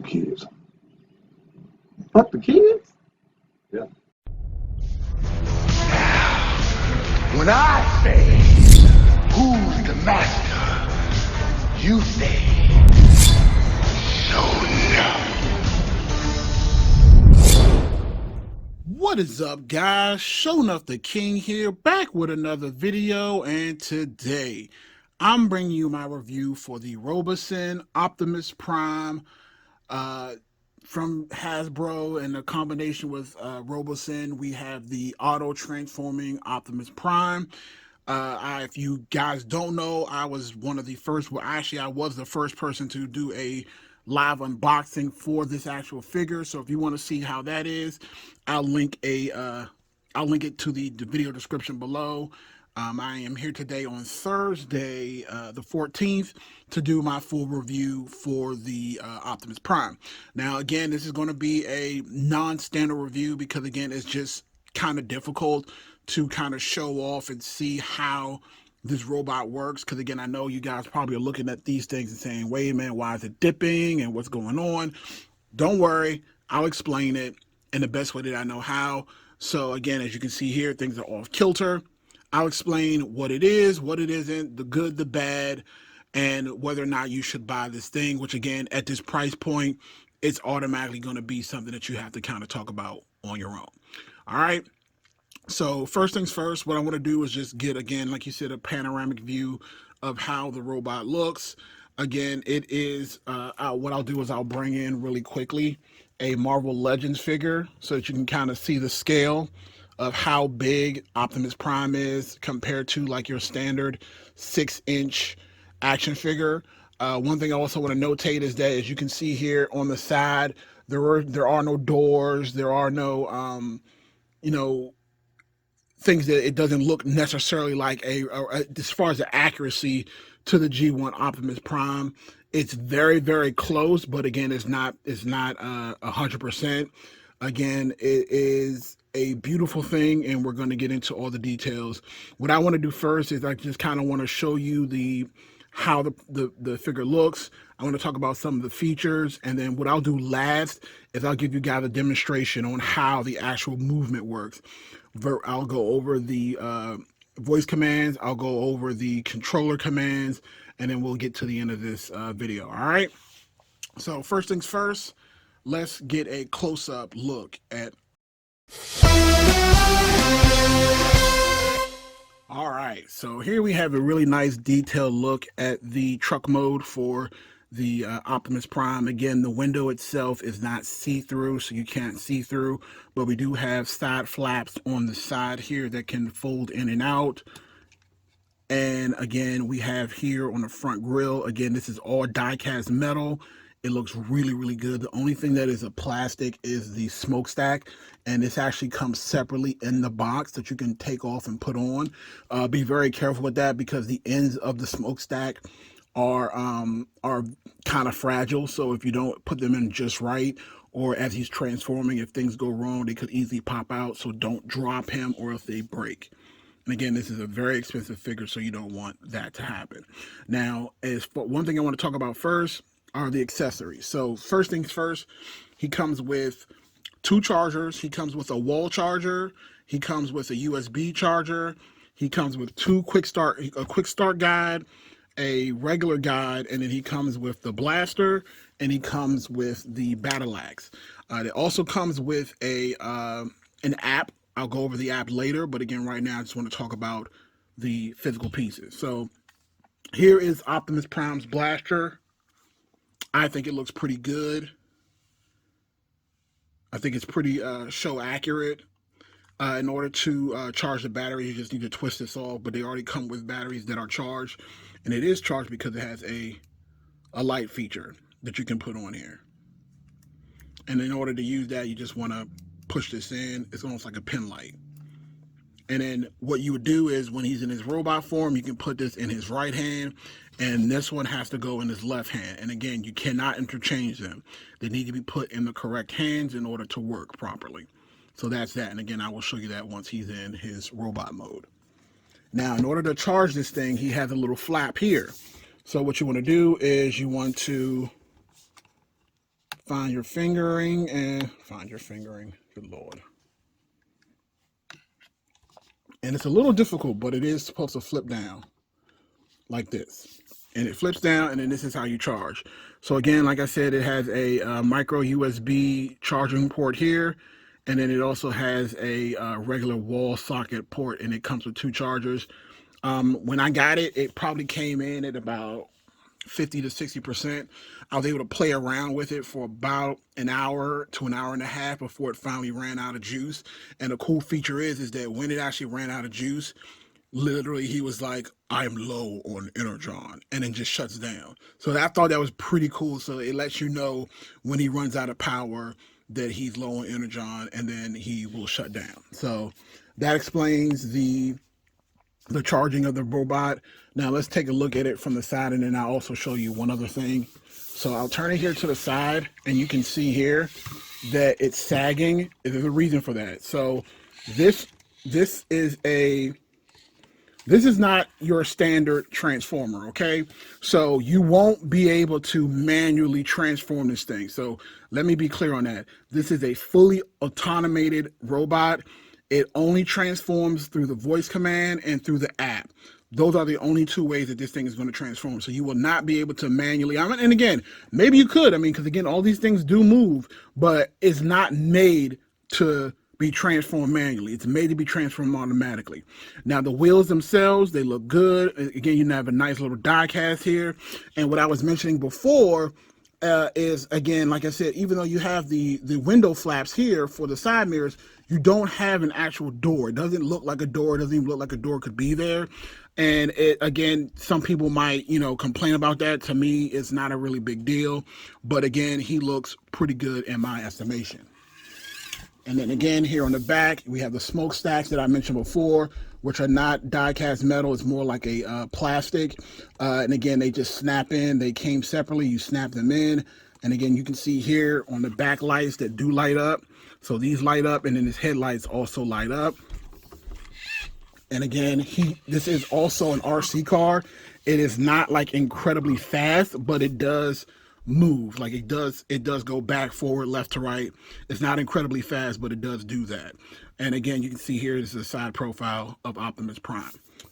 kids. Fuck the kids? Yeah. When I say, who's the master? You say, What is up, guys? Show Enough the King here, back with another video, and today I'm bringing you my review for the Robosen Optimus Prime from Hasbro. And a combination with Robosen, we have the auto-transforming Optimus Prime. If you guys don't know, I was one of the first, well, actually, I was the first person to do a live unboxing for this actual figure. So if you want to see how that is, I'll link it to the video description below. I am here today on Thursday, the 14th, to do my full review for the Optimus Prime. Now, again, this is going to be a non-standard review because, again, it's just kind of difficult to kind of show off and see how this robot works, because again, I know you guys probably are looking at these things and saying, wait a minute, why is it dipping and what's going on? Don't worry, I'll explain it in the best way that I know how. So again, as you can see here, things are off kilter. I'll explain what it is, what it isn't, the good, the bad, and whether or not you should buy this thing, which again, at this price point, it's automatically going to be something that you have to kind of talk about on your own. All right. So first things first, what I want to do is just get, again, like you said, a panoramic view of how the robot looks. Again, it is, what I'll do is I'll bring in really quickly a Marvel Legends figure so that you can kind of see the scale of how big Optimus Prime is compared to like your standard 6-inch action figure. One thing I also want to notate is that, as you can see here on the side, there are no doors, there are no, things that it doesn't look necessarily like as far as the accuracy to the G1 Optimus Prime. It's very, very close, but again, it's not 100%. Again, it is a beautiful thing, and we're going to get into all the details. What I want to do first is I just kind of want to show you how the figure looks. I want to talk about some of the features, and then what I'll do last is I'll give you guys a demonstration on how the actual movement works. I'll go over the voice commands, I'll go over the controller commands, and then we'll get to the end of this video. All right, so first things first, let's get a close-up look at. All right, so here we have a really nice detailed look at the truck mode for the Optimus Prime. Again, the window itself is not see-through, so you can't see through, but we do have side flaps on the side here that can fold in and out. And again, we have here on the front grille, again, this is all die-cast metal. It looks really, really good. The only thing that is a plastic is the smokestack, and this actually comes separately in the box that you can take off and put on. Be very careful with that because the ends of the smokestack are kind of fragile. So if you don't put them in just right, or as he's transforming, if things go wrong, they could easily pop out. So don't drop him or if they break. And again, this is a very expensive figure, so you don't want that to happen. Now, as for one thing I want to talk about first are the accessories. So first things first, he comes with 2 chargers. He comes with a wall charger. He comes with a USB charger. He comes with a quick start guide, a regular guide, and then he comes with the blaster, and he comes with the battle axe. It also comes with an app. I'll go over the app later, but again, right now I just want to talk about the physical pieces. So here is Optimus Prime's blaster. I think it looks pretty good. I think it's pretty show accurate. In order to charge the battery, you just need to twist this off, but they already come with batteries that are charged, and it is charged because it has a light feature that you can put on here. And in order to use that, you just want to push this in. It's almost like a pin light. And then what you would do is when he's in his robot form, you can put this in his right hand, and this one has to go in his left hand. And again, you cannot interchange them. They need to be put in the correct hands in order to work properly. So that's that. And again, I will show you that once he's in his robot mode. Now, in order to charge this thing, he has a little flap here. So what you want to do is you want to find your fingering and find your fingering. Good Lord. And it's a little difficult, but it is supposed to flip down like this. And it flips down, and then this is how you charge. So again, like I said, it has a micro USB charging port here, and then it also has a regular wall socket port, and it comes with 2 chargers. When I got it, it probably came in at about 50 to 60%. I was able to play around with it for about an hour to an hour and a half before it finally ran out of juice. And the cool feature is that when it actually ran out of juice, literally he was like, I'm low on energon, and then just shuts down. So I thought that was pretty cool. So it lets you know when he runs out of power that he's low on energon, and then he will shut down. So that explains the charging of the robot. Now let's take a look at it from the side, and then I'll also show you one other thing. So I'll turn it here to the side, and you can see here that it's sagging. There's a reason for that. So this is not your standard transformer, okay? So you won't be able to manually transform this thing. So let me be clear on that. This is a fully automated robot. It only transforms through the voice command and through the app. Those are the only 2 ways that this thing is going to transform. So you will not be able to manually, and again, maybe you could, because again, all these things do move, but it's not made to be transformed manually. It's made to be transformed automatically. Now the wheels themselves, they look good. Again, you have a nice little die cast here. And what I was mentioning before is, again, like I said, even though you have the window flaps here for the side mirrors, you don't have an actual door. It doesn't look like a door. It doesn't even look like a door could be there. And it, again, some people might, complain about that. To me, it's not a really big deal. But again, he looks pretty good in my estimation. And then again, here on the back, we have the smokestacks that I mentioned before, which are not die-cast metal. It's more like a plastic. And again, they just snap in. They came separately. You snap them in. And again, you can see here on the back lights that do light up. So these light up, and then his headlights also light up. And again, this is also an RC car. It is not like incredibly fast, but it does move. Like it does go back, forward, left to right. It's not incredibly fast, but it does do that. And again, you can see here, this is a side profile of Optimus Prime.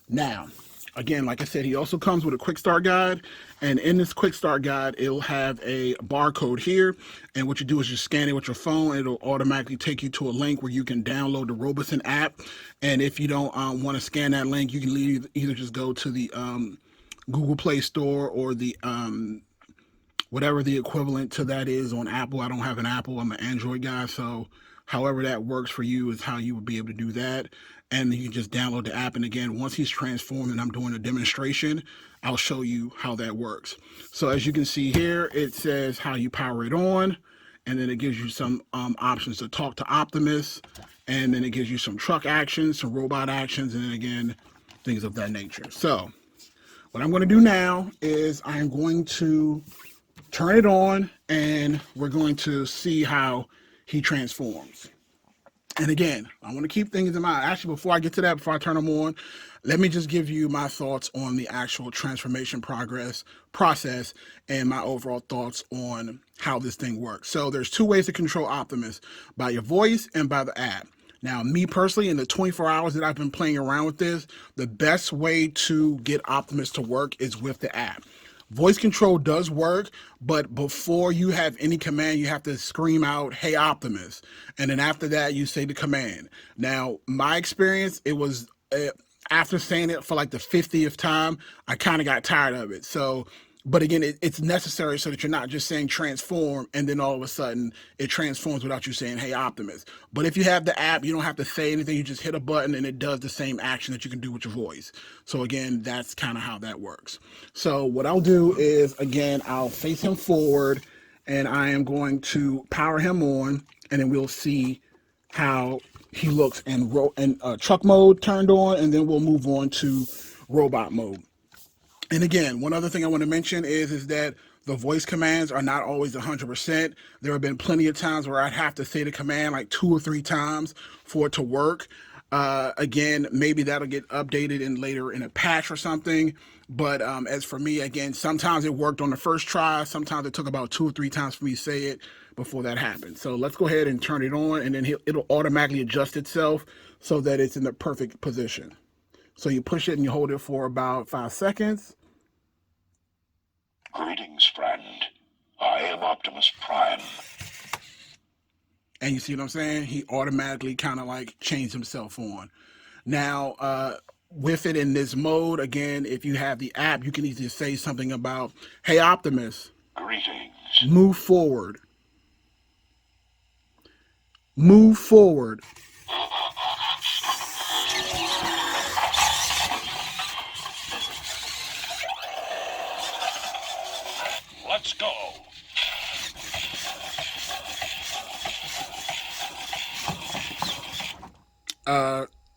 Now, again, like I said, he also comes with a quick start guide. And in this quick start guide, it'll have a barcode here. And what you do is you scan it with your phone. It'll automatically take you to a link where you can download the Robosen app. And if you don't want to scan that link, you can either just go to the Google Play Store or the whatever the equivalent to that is on Apple. I don't have an Apple. I'm an Android guy. So however that works for you is how you would be able to do that. And you can just download the app. And again, once he's transformed and I'm doing a demonstration, I'll show you how that works. So as you can see here, it says how you power it on. And then it gives you some options to talk to Optimus. And then it gives you some truck actions, some robot actions, and then again, things of that nature. So what I'm going to do now is I'm going to turn it on, and we're going to see how he transforms. And again, I want to keep things in mind. Actually, before I get to that, before I turn them on, let me just give you my thoughts on the actual transformation process and my overall thoughts on how this thing works. So there's 2 ways to control Optimus, by your voice and by the app. Now, me personally, in the 24 hours that I've been playing around with this, the best way to get Optimus to work is with the app. Voice control does work, but before you have any command, you have to scream out, "Hey, Optimus." And then after that, you say the command. Now, my experience, it was after saying it for like the 50th time, I kind of got tired of it. So, but again, it's necessary so that you're not just saying transform and then all of a sudden it transforms without you saying, "Hey, Optimus." But if you have the app, you don't have to say anything. You just hit a button and it does the same action that you can do with your voice. So again, that's kind of how that works. So what I'll do is, again, I'll face him forward and I am going to power him on, and then we'll see how he looks in truck mode turned on, and then we'll move on to robot mode. And again, one other thing I want to mention is that the voice commands are not always 100%. There have been plenty of times where I'd have to say the command like 2 or 3 times for it to work. Again, maybe that'll get updated in later in a patch or something. But as for me, again, sometimes it worked on the first try. Sometimes it took about 2 or 3 times for me to say it before that happened. So let's go ahead and turn it on, and then it'll automatically adjust itself so that it's in the perfect position. So you push it and you hold it for about 5 seconds. Greetings, friend. I am Optimus Prime. And you see what I'm saying? He automatically kind of like changed himself on. Now, with it in this mode, again, if you have the app, you can easily say something about, hey, Optimus, Greetings. move forward. Move forward. Let's go.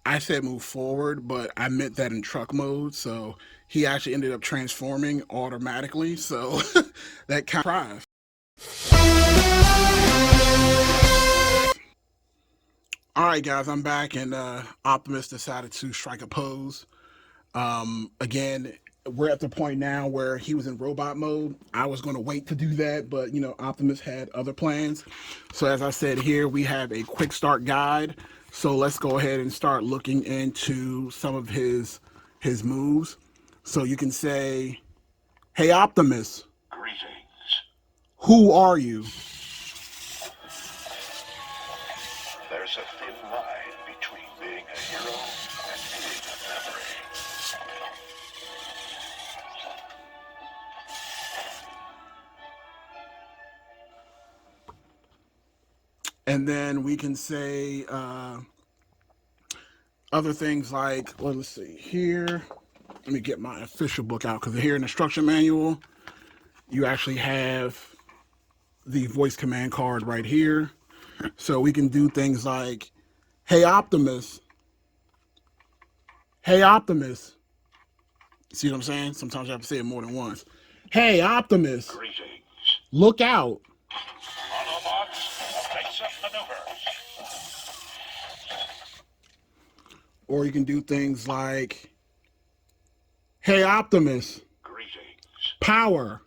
I said move forward, but I meant that in truck mode. So he actually ended up transforming automatically. So that kind of All right, guys, I'm back, and Optimus decided to strike a pose. Again, we're at the point now where he was in robot mode. I was going to wait to do that, but Optimus had other plans. So as I said here, we have a quick start guide. So let's go ahead and start looking into some of his moves. So you can say, "Hey Optimus, Greetings. who are you?" There's a thin line between being a hero and being a memory. And then we can say other things like, well, let's see here. Let me get my official book out, because here in the instruction manual, you actually have the voice command card right here. So we can do things like, hey Optimus. Hey Optimus. See what I'm saying? Sometimes you have to say it more than once. Hey Optimus. Greetings. Look out. Autobots, face up maneuvers. Or you can do things like, hey Optimus. Greetings. Power.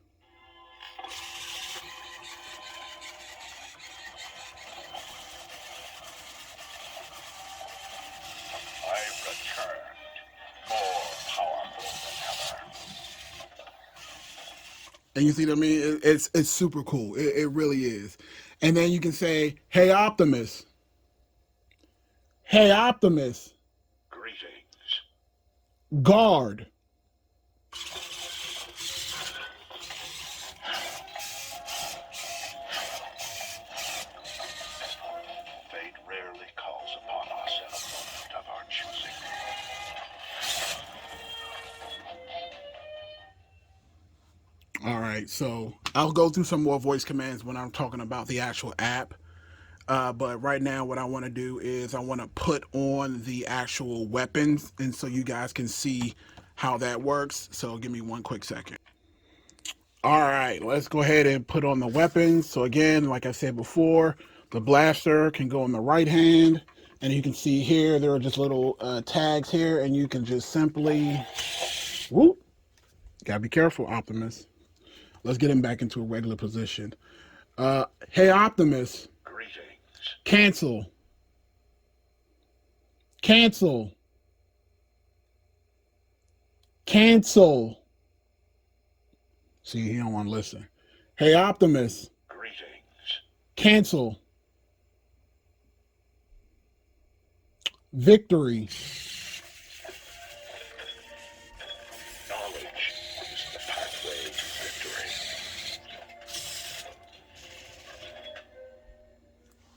I've returned, more powerful than ever. And you see what I mean? It's super cool. It really is. And then you can say, hey Optimus. Hey Optimus. Greetings. Guard. Fate rarely calls upon us at a moment of our choosing. All right, so I'll go through some more voice commands when I'm talking about the actual app. But right now, what I want to do is I want to put on the actual weapons, and so you guys can see how that works. So give me one quick second. All right, let's go ahead and put on the weapons. So again, like I said before, the blaster can go in the right hand, and you can see here there are just little tags here, and you can just simply, whoop. Gotta be careful, Optimus. Let's get him back into a regular position. Hey Optimus. Greetings. Cancel. Cancel. Cancel. See, he don't want to listen. Hey Optimus. Greetings. Cancel. Victory. Knowledge is the pathway to victory.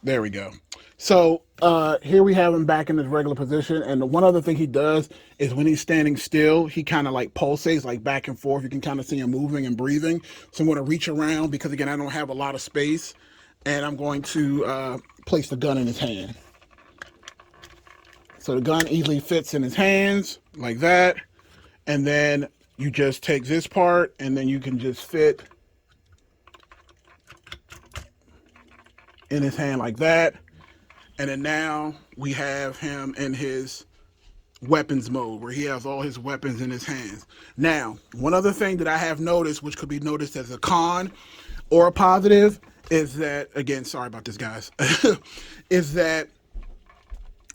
There we go. So here we have him back in his regular position. And the one other thing he does is when he's standing still, he kind of like pulsates like back and forth. You can kind of see him moving and breathing. So I'm going to reach around because, again, I don't have a lot of space. And I'm going to place the gun in his hand. So the gun easily fits in his hands like that. And then you just take this part and then you can just fit in his hand like that. And then now we have him in his weapons mode where he has all his weapons in his hands. Now, one other thing that I have noticed, which could be noticed as a con or a positive, is that, again, sorry about this, guys, is that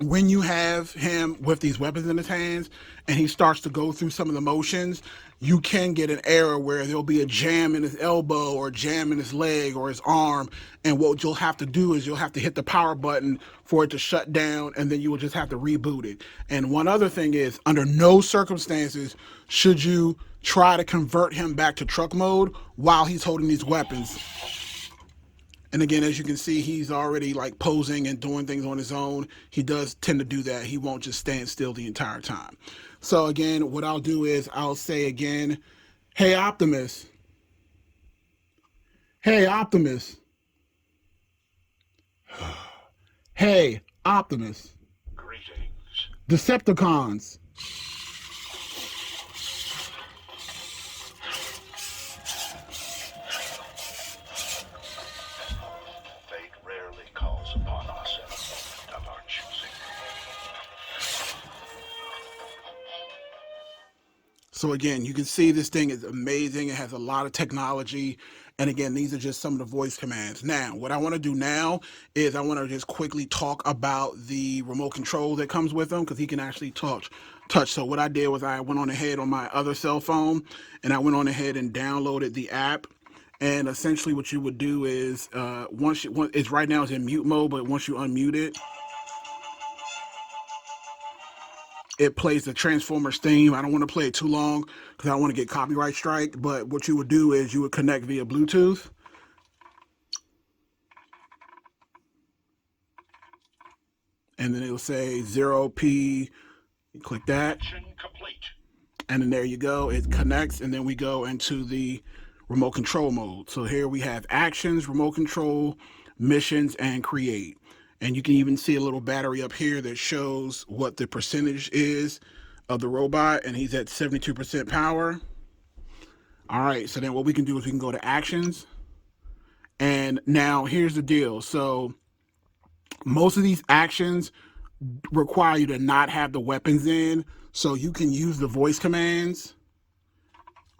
when you have him with these weapons in his hands and he starts to go through some of the motions, you can get an error where there'll be a jam in his elbow or a jam in his leg or his arm. And what you'll have to do is you'll have to hit the power button for it to shut down, and then you will just have to reboot it. And one other thing is, under no circumstances should you try to convert him back to truck mode while he's holding these weapons. And again, as you can see, he's already like posing and doing things on his own. He does tend to do that. He won't just stand still the entire time. So again, what I'll do is I'll say again, hey, Optimus. Hey, Optimus. Hey, Optimus. Greetings. Decepticons. Fate rarely calls upon us of our choosing. So again, you can see this thing is amazing. It has a lot of technology. And again, these are just some of the voice commands. Now, what I want to do now is I want to just quickly talk about the remote control that comes with them, because he can actually touch. So what I did was I went on ahead on my other cell phone and I went on ahead and downloaded the app. And essentially what you would do is it's right now it's in mute mode, but once you unmute it, it plays the Transformers theme. I don't want to play it too long because I don't want to get copyright strike. But what you would do is you would connect via Bluetooth. And then it'll say 0P. You click that. Mission complete. And then there you go. It connects. And then we go into the remote control mode. So here we have actions, remote control, missions, and create. And you can even see a little battery up here that shows what the percentage is of the robot, and he's at 72% power. All right, so then what we can do is we can go to actions. And now here's the deal. So most of these actions require you to not have the weapons in, so you can use the voice commands,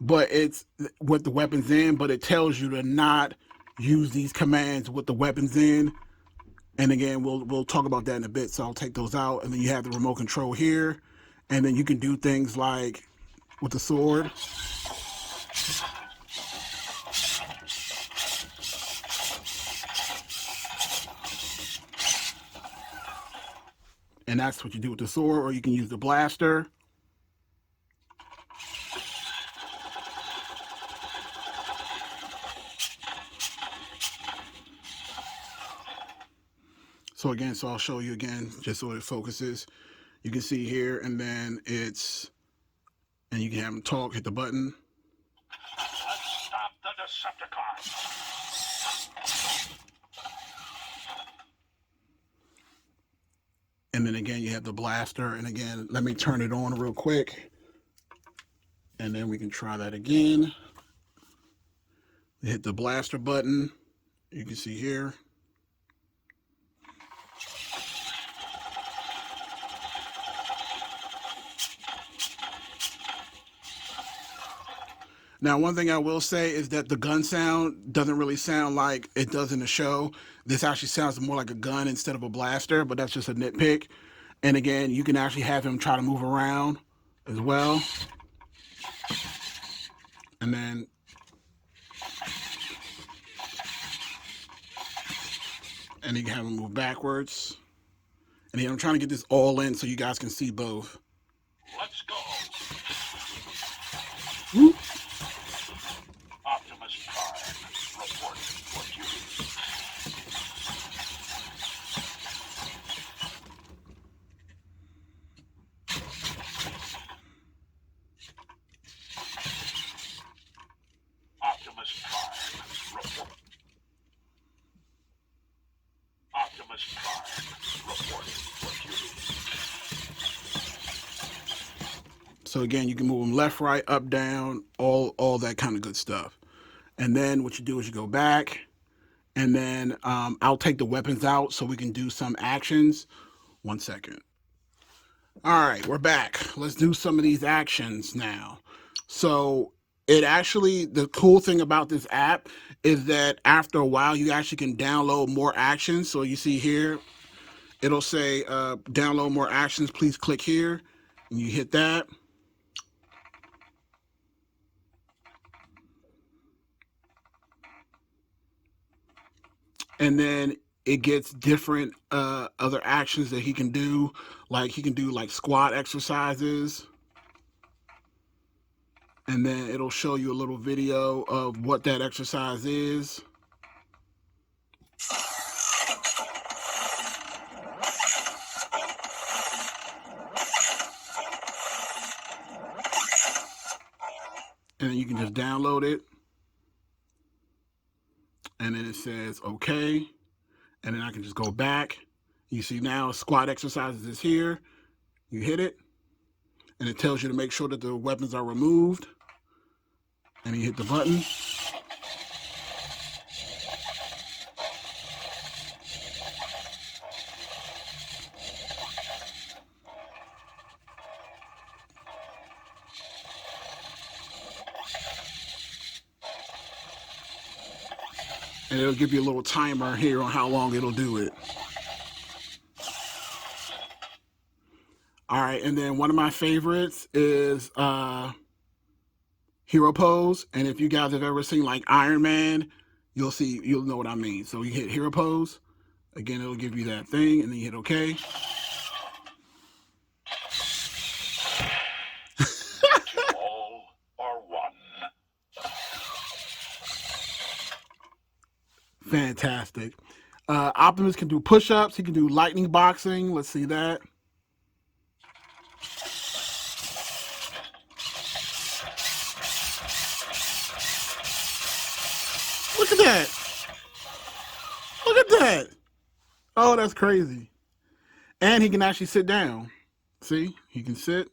but it's with the weapons in, but it tells you to not use these commands with the weapons in. And again, we'll talk about that in a bit, so I'll take those out. And then you have the remote control here, and then you can do things like with the sword. And that's what you do with the sword, or you can use the blaster. So again, so I'll show you again, just so it focuses. You can see here, and then and you can have them talk, hit the button. Let's stop the Decepticons. And then again, you have the blaster. And again, let me turn it on real quick. And then we can try that again. Hit the blaster button. You can see here. Now, one thing I will say is that the gun sound doesn't really sound like it does in the show. This actually sounds more like a gun instead of a blaster, but that's just a nitpick. And again, you can actually have him try to move around as well. And then you can have him move backwards. And again, I'm trying to get this all in so you guys can see both. Let's go. Woo. Optimus Prime, report for duty. Optimus Prime, report. Optimus Prime, report for duty. So again, you can move them left, right, up, down, all that kind of good stuff. And then what you do is you go back, And then I'll take the weapons out so we can do some actions. 1 second. All right, we're back. Let's do some of these actions now. So it actually, the cool thing about this app is that after a while, you actually can download more actions. So you see here, it'll say download more actions. Please click here. And you hit that. And then it gets different other actions that he can do. Like he can do like squat exercises. And then it'll show you a little video of what that exercise is. And then you can just download it. And then it says, okay. And then I can just go back. You see now squat exercises is here. You hit it. And it tells you to make sure that the weapons are removed. And you hit the button. And it'll give you a little timer here on how long it'll do it. All right, and then one of my favorites is hero pose. And if you guys have ever seen like Iron Man, you'll know what I mean. So you hit hero pose. Again, it'll give you that thing, and then you hit OK. All are one. Fantastic. Optimus can do push-ups. He can do lightning boxing. Let's see that. Look at that. Look at that. Oh, that's crazy. And he can actually sit down. See? He can sit.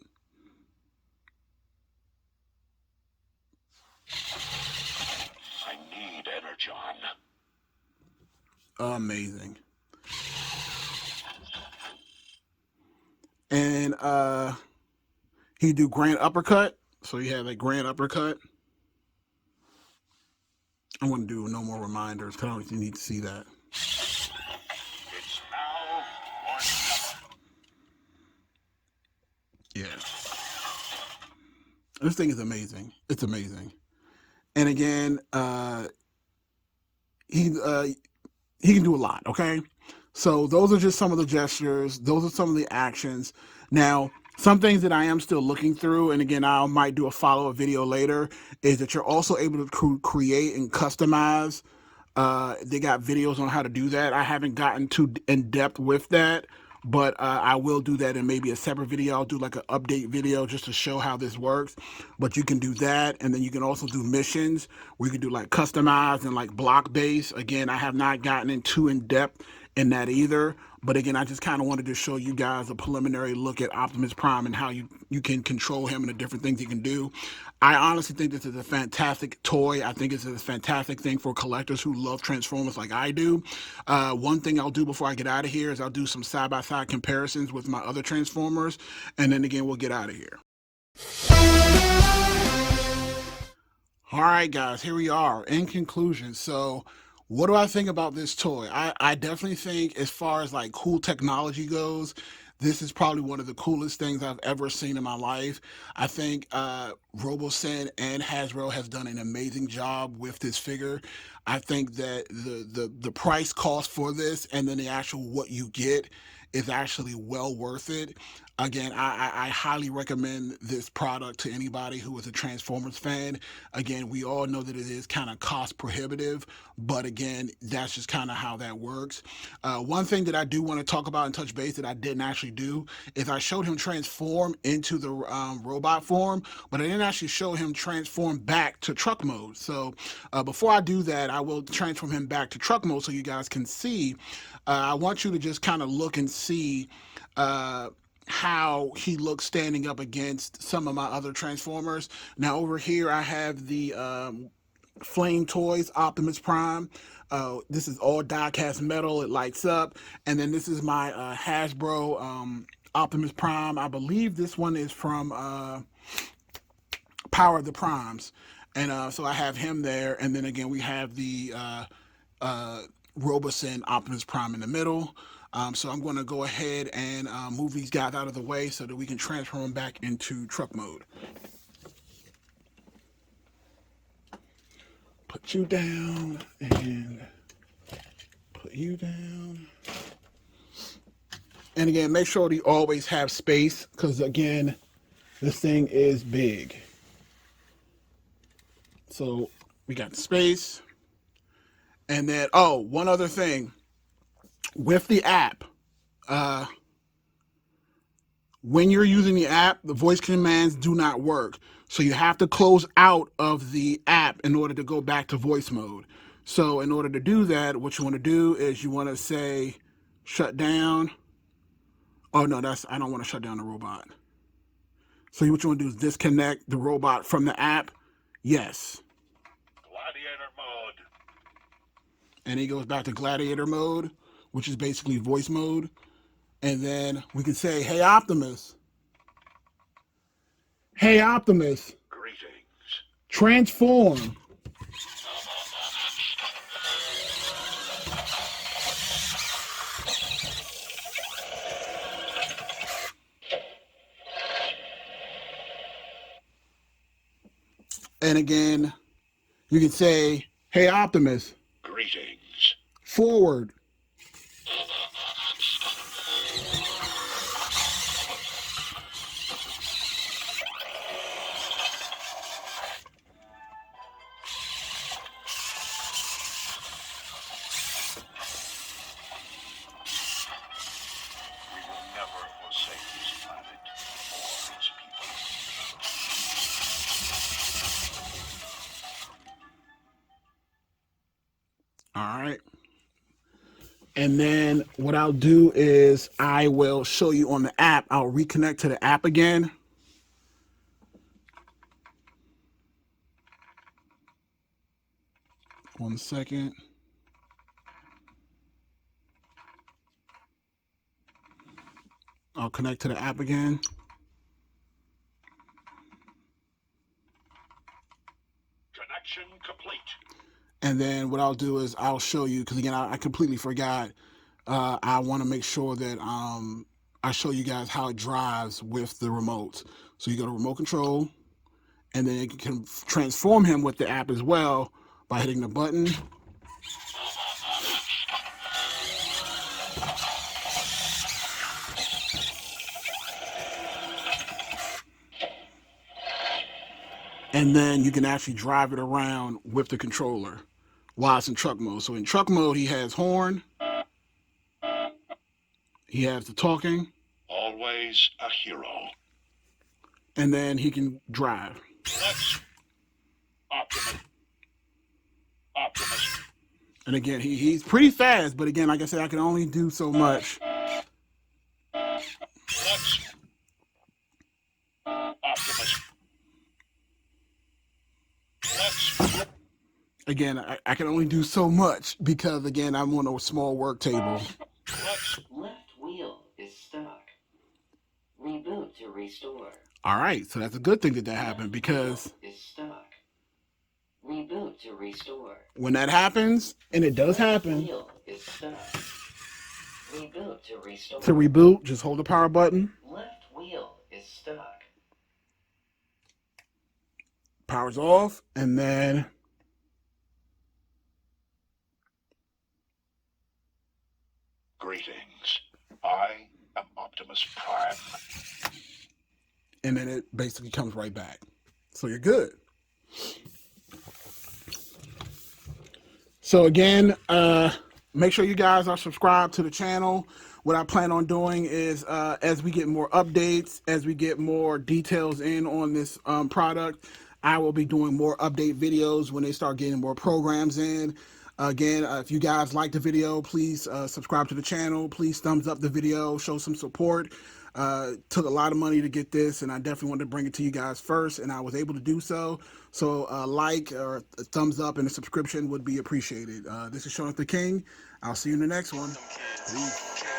I need Energon. Amazing. And he do grand uppercut. So you have a grand uppercut. I'm going to do no more reminders because I don't need to see that. It's now or never. Yeah. This thing is amazing. It's amazing. And again, he can do a lot, okay? So those are just some of the gestures. Those are some of the actions. Now, some things that I am still looking through, and again, I might do a follow-up video later, is that you're also able to create and customize. They got videos on how to do that. I haven't gotten too in depth with that, but I will do that in maybe a separate video. I'll do like an update video just to show how this works. But you can do that, and then you can also do missions where you can do like customize and like block base. Again, I have not gotten in too in depth in that either. But again, I just kind of wanted to show you guys a preliminary look at Optimus Prime and how you can control him and the different things he can do. I honestly think this is a fantastic toy. I think it's a fantastic thing for collectors who love Transformers like I do. One thing I'll do before I get out of here is I'll do some side-by-side comparisons with my other Transformers. And then again, we'll get out of here. All right, guys, here we are. In conclusion, so what do I think about this toy? I definitely think as far as like cool technology goes, this is probably one of the coolest things I've ever seen in my life. I think Robosen and Hasbro has done an amazing job with this figure. I think that the price cost for this and then the actual what you get is actually well worth it. Again, I highly recommend this product to anybody who is a Transformers fan. Again, we all know that it is kind of cost prohibitive, but again, that's just kind of how that works. One thing that I do want to talk about and touch base that I didn't actually do is I showed him transform into the robot form, but I didn't actually show him transform back to truck mode. So before I do that, I will transform him back to truck mode so you guys can see. I want you to just kind of look and see how he looks standing up against some of my other Transformers. Now over here I have the Flame Toys Optimus Prime. This is all die-cast metal. It lights up. And then this is my Hasbro Optimus Prime. I believe this one is from Power of the Primes. And so I have him there. And then again, we have the Robosen Optimus Prime in the middle. So I'm going to go ahead and move these guys out of the way so that we can transfer them back into truck mode. Put you down and put you down. And again, make sure you always have space because again, this thing is big. So we got the space. And then, oh, one other thing. With the app, when you're using the app, the voice commands do not work. So you have to close out of the app in order to go back to voice mode. So in order to do that, what you want to do is you want to say shut down. Oh no, I don't want to shut down the robot. So what you want to do is disconnect the robot from the app. Yes. Gladiator mode. And he goes back to gladiator mode, which is basically voice mode. And then we can say, hey, Optimus. Hey, Optimus. Greetings. Transform. And again, you can say, hey, Optimus. Greetings. Forward. We will never forsake this planet or its people. All right. And then what I'll do is I will show you on the app. I'll reconnect to the app again. One second. I'll connect to the app again. Connection complete. And then what I'll do is I'll show you, because again, I completely forgot. I want to make sure that I show you guys how it drives with the remote. So you go to remote control, and then you can transform him with the app as well by hitting the button. And then you can actually drive it around with the controller while it's in truck mode. So in truck mode, he has horn. He has the talking. Always a hero. And then he can drive. Let's Optimus. Optimus. And again, he's pretty fast, but again, like I said, I can only do so much. Let's Optimus. Let's Again, I can only do so much because, again, I'm on a small work table. let's Left wheel is stuck. Reboot to restore. All right, so that's a good thing that happened, because Wheel is stuck. Reboot to restore. when that happens, and it does happen, Wheel is stuck. Reboot to restore. to reboot, just hold the power button. Left wheel is stuck. Power's off, and then greetings. I am Optimus Prime. and then it basically comes right back. So you're good. So again, make sure you guys are subscribed to the channel. What I plan on doing is, as we get more updates, as we get more details in on this product, I will be doing more update videos when they start getting more programs in. Again, if you guys like the video, please subscribe to the channel. Please thumbs up the video, show some support. Took a lot of money to get this, and I definitely wanted to bring it to you guys first, and I was able to do so. So like or a thumbs up and a subscription would be appreciated. This is Sean the King. I'll see you in the next one. Peace.